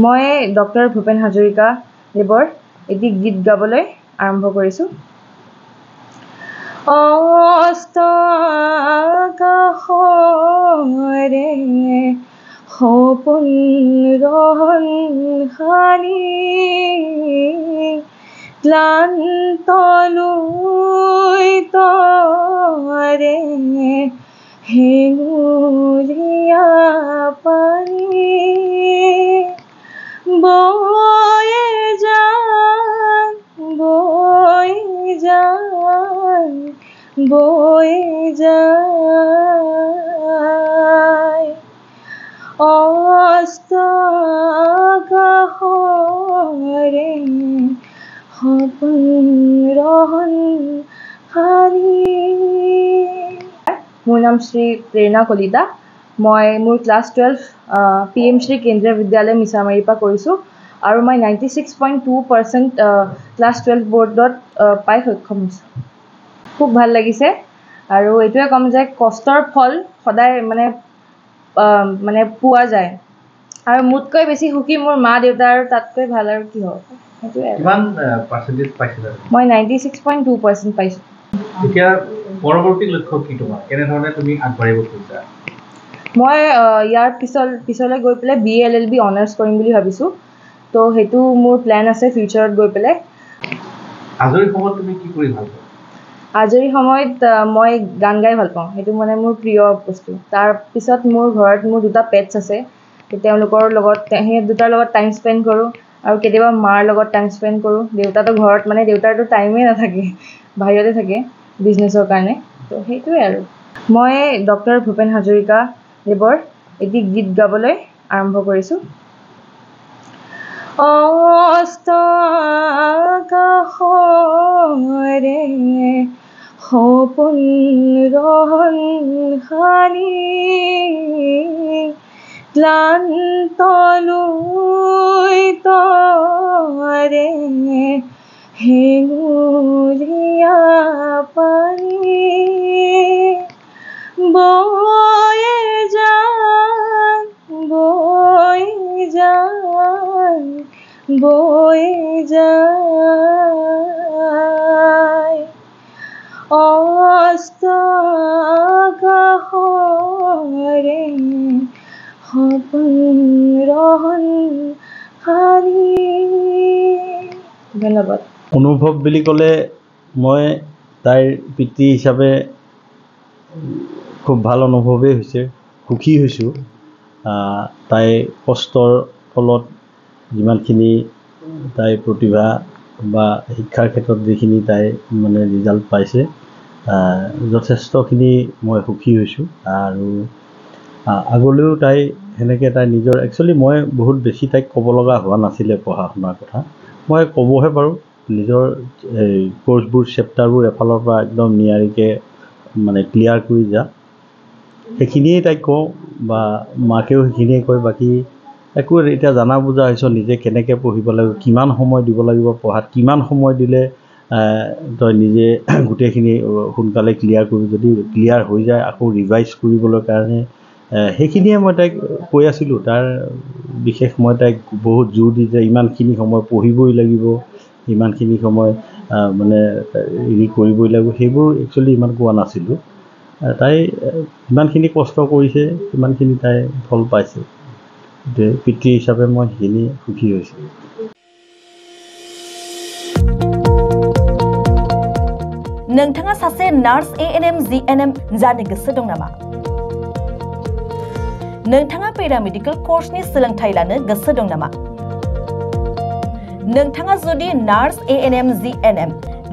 মই ডক্টৰ ভূপেন হাজৰিকা দেৱৰ এটি গীত গাবলৈ আৰম্ভ কৰিছোঁ। অস্ত আকাশৰে সপোন ৰহন সানি ক্লান্ত লৈ তৰে হেঙুলীয়া পানী বয়ে যায় বয়ে যায় বয়ে যায় অস্ত আকাশৰে সপোন ৰহন সানি। মোৰ নাম শ্ৰী প্ৰেৰণা কলিতা। মই মোৰ ক্লাছ 12 PM শ্ৰী কেন্দ্ৰীয় বিদ্যালয় মিছামাৰীৰ পৰা কৰিছোঁ আৰু মই 96.2% ক্লাছ 12 বৰ্ডত পাই সক্ষম হৈছোঁ। খুব ভাল লাগিছে আৰু এইটোৱে ক'ম যে কষ্টৰ ফল সদায় মানে পোৱা যায় আৰু মোতকৈ বেছি সুখী মোৰ মা দেউতা আৰু তাতকৈ ভাল আৰু কি হ'ব। সেইটোৱে কিমান পাৰ্চেন্টেজ পাইছিলা? মই 96.2% পাইছোঁ। এতিয়া পৰৱৰ্তী লক্ষ্য কি তোমাৰ? কেনেধৰণে তুমি আগবাঢ়িব খুজিছা? মই ইয়াৰ পিছলৈ গৈ পেলাই BA LLB অনাৰ্ছ কৰিম বুলি ভাবিছোঁ। তো সেইটো মোৰ প্লেন আছে ফিউচাৰত গৈ পেলাই। আজৰি সময়ত তুমি কি কৰি ভাল পোৱা? আজৰি সময়ত মই গান গাই ভাল পাওঁ। সেইটো মানে মোৰ প্ৰিয় বস্তু। তাৰপিছত মোৰ ঘৰত মোৰ দুটা পেটছ আছে। তেওঁলোকৰ লগত সেই দুটাৰ লগত টাইম স্পেণ্ড কৰোঁ আৰু কেতিয়াবা মাৰ লগত টাইম স্পেণ্ড কৰোঁ। দেউতাটো ঘৰত মানে দেউতাৰতো টাইমেই নাথাকে, বাহিৰতে থাকে বিজনেছৰ কাৰণে। তো সেইটোৱে আৰু মই ডক্টৰ ভূপেন হাজৰিকা দেৱৰ এটি গীত গাবলৈ আৰম্ভ কৰিছোঁ। অস্ত আকাশৰে সপোন ৰহন সানি ক্লান্ত লৈ তৰে হেঙুলীয়া পানী বয়ে যায় বয়ে যায় বয়ে যায় অস্ত আকাশৰে সপোন ৰহন সানি। ধন্যবাদ। অনুভৱ বুলি ক'লে মই তাইৰ পিতৃ হিচাপে খুব ভাল অনুভৱেই হৈছে, সুখী হৈছোঁ। তাই কষ্টৰ ফলত যিমানখিনি তাইৰ প্ৰতিভা বা শিক্ষাৰ ক্ষেত্ৰত যিখিনি তাই মানে ৰিজাল্ট পাইছে, যথেষ্টখিনি মই সুখী হৈছোঁ। আৰু আগলৈও তাই সেনেকৈ তাই নিজৰ একচুৱেলি মই বহুত বেছি তাইক ক'ব লগা হোৱা নাছিলে পঢ়া শুনাৰ কথা। মই ক'বহে পাৰোঁ নিজৰ এই কোৰ্চবোৰ চেপ্টাৰবোৰ এফালৰ পৰা একদম নিয়াৰিকৈ মানে ক্লিয়াৰ কৰি যা, সেইখিনিয়েই তাইক কওঁ বা মাকেও সেইখিনিয়ে কয়। বাকী একো এতিয়া জানা বুজা হৈছ, নিজে কেনেকৈ পঢ়িব লাগিব, কিমান সময় দিব লাগিব পঢ়াত, কিমান সময় দিলে তই নিজে গোটেইখিনি সোনকালে ক্লিয়াৰ কৰি যদি ক্লিয়াৰ হৈ যায় আকৌ ৰিভাইজ কৰিবলৈ কাৰণে সেইখিনিয়ে মই তাইক কৈ আছিলোঁ। তাৰ বিশেষ মই তাইক বহুত জোৰ দি যে ইমানখিনি সময় পঢ়িবই লাগিব, ইমানখিনি সময় মানে হেৰি কৰিবই লাগিব, সেইবোৰ একচুৱেলি ইমান কোৱা নাছিলোঁ। তাই যিমানখিনি কষ্ট কৰিছে সিমানখিনি তাই ফল পাইছে। গতিকে পিতৃ হিচাপে মই সেইখিনি সুখী হৈছোঁ। नोंथाङा सासे नार्स ANM GNM जानो गोसो दं नामा? नोंथाङा पेरामेडिकेल कर्सनि सोलोंथाइ लानो गोसो दं नामा? नोंथाङा जुदि nurse ANM GNM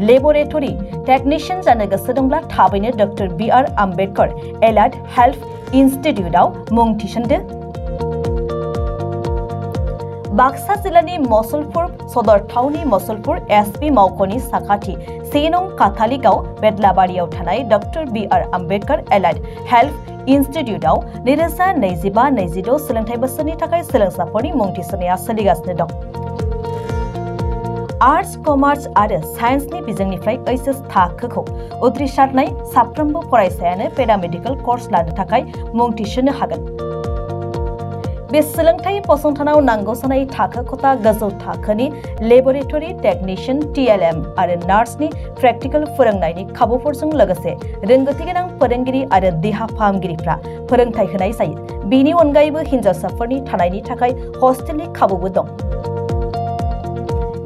laboratory technician जानो गोसो दंब्ला थाबैनो doctor BR Ambedkar allied health इन्स्टिट्यूटआव मुं थिसनदो। बाक्सा जिल्लानि मसलपुर सदर टाउननि मसलपुर SP मावख'नि साखाथि 1 नं काथालिगाव बेदलाबारियाव थानाय doctor BR Ambedkar allied health इन्स्टिट्यूटआव 2025-26 सोलोंथाइ बोसोरनि थाखाय सोलोंसाफोरनि मुं थिसननाया सोलिगासिनो दं। आर्ट्स, कमार्स आरो साइन्सनि बिजोंनिफ्राय HS थाखोखौ उथ्रिसारनाय साफ्रोमबो फरायसायानो पेरामेडिकेल कर्स लानो थाखाय मुं थिसननो हागोन। बे सोलोंथाइ फसंथानाव नांगौ जानाय थाखो खथा गोजौ थाखोनि लेबरेटरि टेक्निशियान TLM आरो नार्सनि प्रेक्टिकल फोरोंनायनि खाबुफोरजों लोगोसे रोंगौथि गोनां फोरोंगिरि आरो देहा फाहामगिरिफ्रा फोरोंथाइ होनाय जायो। बेनि अनगायैबो हिन्जावसाफोरनि थानायनि थाखाय हस्टेलनि खाबुबो दं।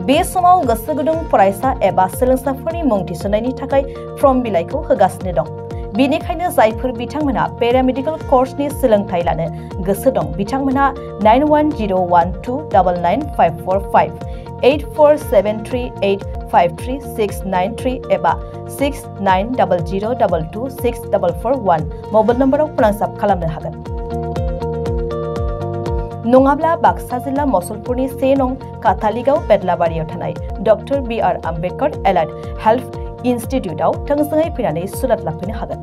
बे समाव गोसो गुदुं फरायसा एबा सोलोंसाफोरनि मुं थिसननायनि थाखाय फर्म बिलाइखौ होगासिनो दं। बेनिखायनो जायफोर बिथांमोना पेरामेडिकल कर्सनि सोलोंथाइ लानो गोसो दं बिथांमोनहा 9101299545 8473853693 एबा 6900226441 मबाइल नम्बराव फोनांजाब खालामनो हागोन। नङाब्ला बाक्सा जिल्ला मसलपुरनि 1 नं काथालिगाव बेदलाबारियाव थानाय doctor BR Ambedkar allied health इन्स्टिट्यूटआव थोंजोङै फैनानै सुलाद लाफैनो हागोन।